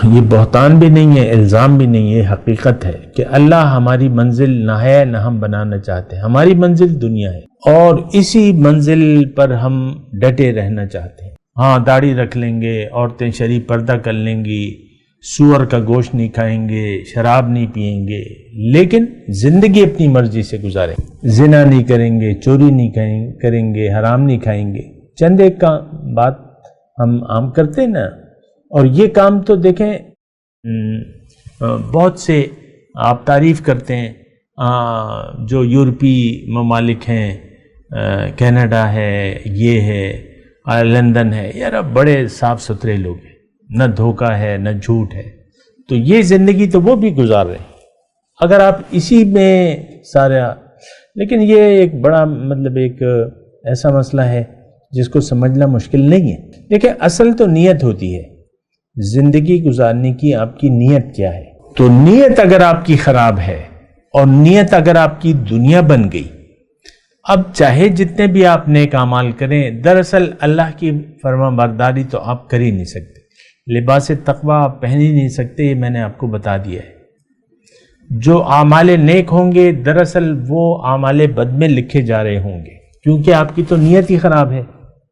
یہ بہتان بھی نہیں ہے، الزام بھی نہیں ہے، حقیقت ہے کہ اللہ ہماری منزل نہ ہے نہ ہم بنانا چاہتے ہیں. ہماری منزل دنیا ہے اور اسی منزل پر ہم ڈٹے رہنا چاہتے ہیں. ہاں داڑھی رکھ لیں گے، عورتیں شرعی پردہ کر لیں گی، سور کا گوشت نہیں کھائیں گے، شراب نہیں پئیں گے، لیکن زندگی اپنی مرضی سے گزاریں. زنا نہیں کریں گے، چوری نہیں کریں گے، حرام نہیں کھائیں گے. چند ایک کا بات ہم عام کرتے ہیں نا. اور یہ کام تو دیکھیں بہت سے آپ تعریف کرتے ہیں جو یورپی ممالک ہیں، کینیڈا ہے، یہ ہے، لندن ہے، یار بڑے صاف ستھرے لوگ ہیں، نہ دھوکہ ہے نہ جھوٹ ہے. تو یہ زندگی تو وہ بھی گزار رہے ہیں. اگر آپ اسی میں سارا، لیکن یہ ایک بڑا مطلب ایک ایسا مسئلہ ہے جس کو سمجھنا مشکل نہیں ہے. دیکھیں اصل تو نیت ہوتی ہے، زندگی گزارنے کی آپ کی نیت کیا ہے. تو نیت اگر آپ کی خراب ہے اور نیت اگر آپ کی دنیا بن گئی، اب چاہے جتنے بھی آپ نیک اعمال کریں، دراصل اللہ کی فرما برداری تو آپ کر ہی نہیں سکتے. لباس تقویٰ آپ پہن ہی نہیں سکتے، یہ میں نے آپ کو بتا دیا ہے. جو اعمال نیک ہوں گے دراصل وہ اعمال بد میں لکھے جا رہے ہوں گے، کیونکہ آپ کی تو نیت ہی خراب ہے.